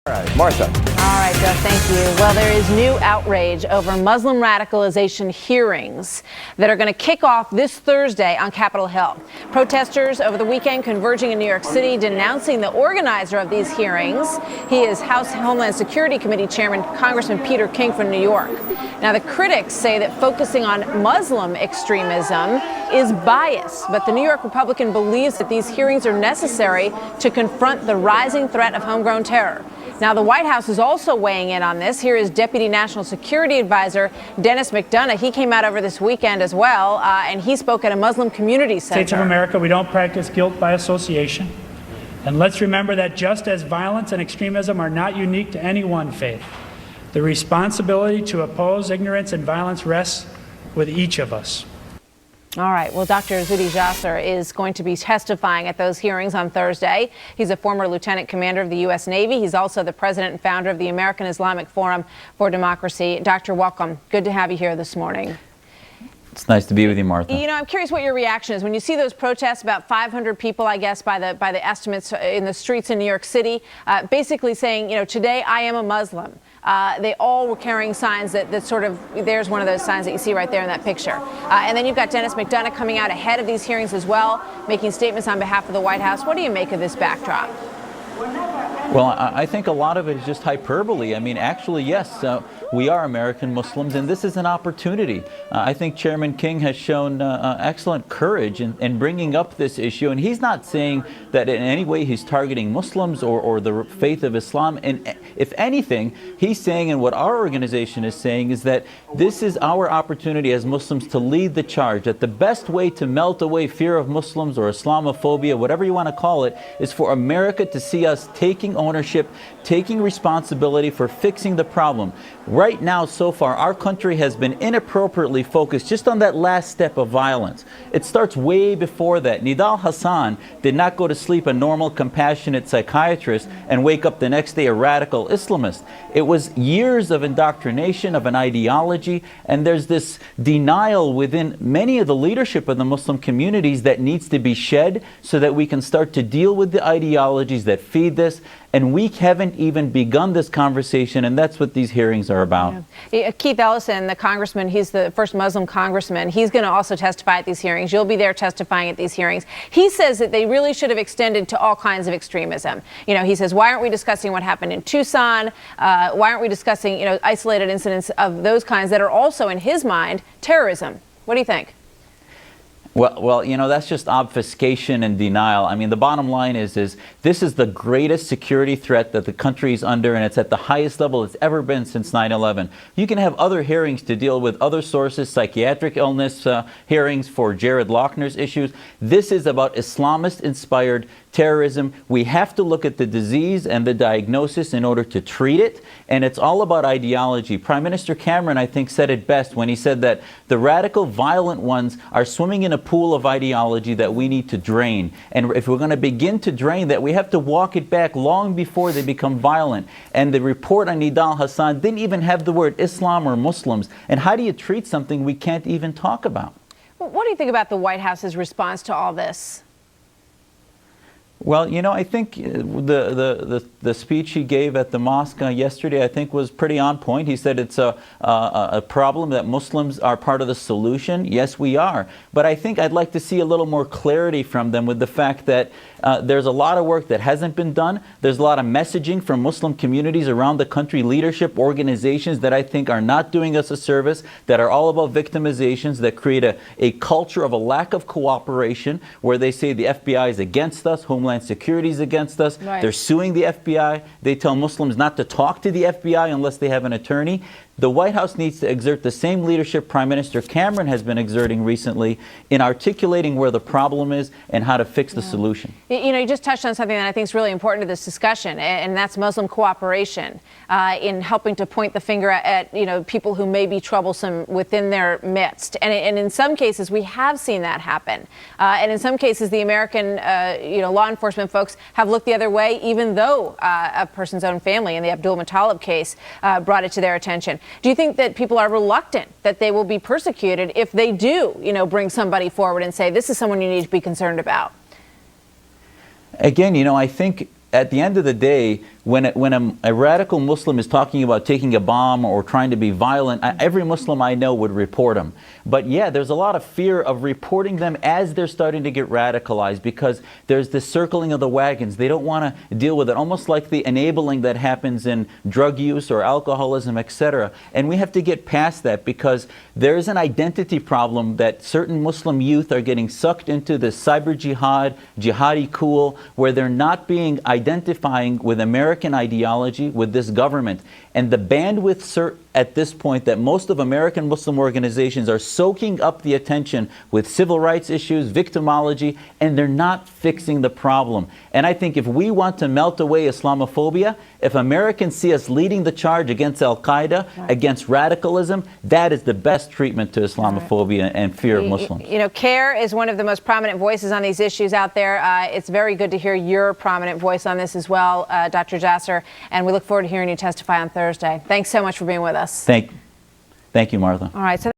All right, Martha. All right, Joe, thank you. Well, there is new outrage over Muslim radicalization hearings that are going to kick off this Thursday on Capitol Hill. Protesters over the weekend converging in New York City, denouncing the organizer of these hearings. He is House Homeland Security Committee Chairman Congressman Peter King from New York. Now, the critics say that focusing on Muslim extremism is bias, but the New York Republican believes that these hearings are necessary to confront the rising threat of homegrown terror. Now, the White House is also weighing in on this. Here is Deputy National Security Advisor Dennis McDonough. He came out over this weekend as well, and he spoke at a Muslim community center. States of America, we don't practice guilt by association. And let's remember that just as violence and extremism are not unique to any one faith, the responsibility to oppose ignorance and violence rests with each of us. All right. Well, Dr. Zuhdi Jasser is going to be testifying at those hearings on Thursday. He's a former lieutenant commander of the U.S. Navy. He's also the president and founder of the American Islamic Forum for Democracy. Doctor, welcome. Good to have you here this morning. It's nice to be with you, Martha. You know, I'm curious what your reaction is when you see those protests, about 500 people, I guess, by the estimates in the streets in New York City, basically saying, you know, today I am a Muslim. They all were carrying signs that sort of, there's one of those signs that you see right there in that picture. And then you've got Dennis McDonough coming out ahead of these hearings as well, making statements on behalf of the White House. What do you make of this backdrop? Well, I think a lot of it is just hyperbole. I mean, actually, yes, we are American Muslims, and this is an opportunity. I think Chairman King has shown excellent courage in bringing up this issue, and he's not saying that in any way he's targeting Muslims or the faith of Islam. And if anything, he's saying, and what our organization is saying, is that this is our opportunity as Muslims to lead the charge, that the best way to melt away fear of Muslims or Islamophobia, whatever you want to call it, is for America to see us taking ownership, taking responsibility for fixing the problem. Right now, so far, our country has been inappropriately focused just on that last step of violence. It starts way before that. Nidal Hasan did not go to sleep a normal, compassionate psychiatrist and wake up the next day a radical Islamist. It was years of indoctrination, of an ideology, and there's this denial within many of the leadership of the Muslim communities that needs to be shed so that we can start to deal with the ideologies that feed this. And we haven't even begun this conversation, and that's what these hearings are about. Yeah. Keith Ellison, the congressman, he's the first Muslim congressman. He's going to also testify at these hearings. You'll be there testifying at these hearings. He says that they really should have extended to all kinds of extremism. You know, he says, why aren't we discussing what happened in Tucson? Why aren't we discussing, you know, isolated incidents of those kinds that are also, in his mind, terrorism? What do you think? Well, you know, that's just obfuscation and denial. I mean, the bottom line is this is the greatest security threat that the country is under, and it's at the highest level it's ever been since 9/11. You can have other hearings to deal with other sources, psychiatric illness hearings for Jared Loughner's issues. This is about Islamist-inspired terrorism. We have to look at the disease and the diagnosis in order to treat it, and it's all about ideology. Prime Minister Cameron, I think, said it best when he said that the radical, violent ones are swimming in a pool of ideology that we need to drain. And if we're going to begin to drain that, we have to walk it back long before they become violent. And the report on Nidal Hasan didn't even have the word Islam or Muslims. And how do you treat something we can't even talk about? Well, what do you think about the White House's response to all this? Well, you know, I think the speech he gave at the mosque yesterday, I think, was pretty on point. He said it's a problem that Muslims are part of the solution. Yes, we are. But I think I'd like to see a little more clarity from them with the fact that there's a lot of work that hasn't been done. There's a lot of messaging from Muslim communities around the country, leadership organizations that I think are not doing us a service, that are all about victimizations, that create a culture of a lack of cooperation, where they say the FBI is against us, Homeland Security is against us. Right. They're suing the FBI. They tell Muslims not to talk to the FBI unless they have an attorney. The White House needs to exert the same leadership Prime Minister Cameron has been exerting recently in articulating where the problem is and how to fix the solution. You know, you just touched on something that I think is really important to this discussion, and that's Muslim cooperation in helping to point the finger at, you know, people who may be troublesome within their midst. And in some cases, we have seen that happen. And in some cases, the American, you know, law enforcement folks have looked the other way, even though a person's own family, in the Abdul Muttalib case, brought it to their attention. Do you think that people are reluctant that they will be persecuted if they do, you know, bring somebody forward and say, this is someone you need to be concerned about? Again, you know, I think at the end of the day, when a radical Muslim is talking about taking a bomb or trying to be violent, every Muslim I know would report them. But yeah, there's a lot of fear of reporting them as they're starting to get radicalized, because there's this circling of the wagons. They don't want to deal with it, almost like the enabling that happens in drug use or alcoholism, etc. And we have to get past that, because there is an identity problem that certain Muslim youth are getting sucked into this cyber jihad, jihadi cool, where they're not being identifying with American ideology, with this government. And the bandwidth at this point that most of American Muslim organizations are soaking up the attention with civil rights issues, victimology, and they're not fixing the problem. And I think if we want to melt away Islamophobia, if Americans see us leading the charge against Al-Qaeda, against radicalism, that is the best treatment to Islamophobia and fear of Muslims. You know, CARE is one of the most prominent voices on these issues out there. It's very good to hear your prominent voice on this as well, Dr. Jasser, and we look forward to hearing you testify on Thursday. Thanks so much for being with us. Thank you, Martha. All right. So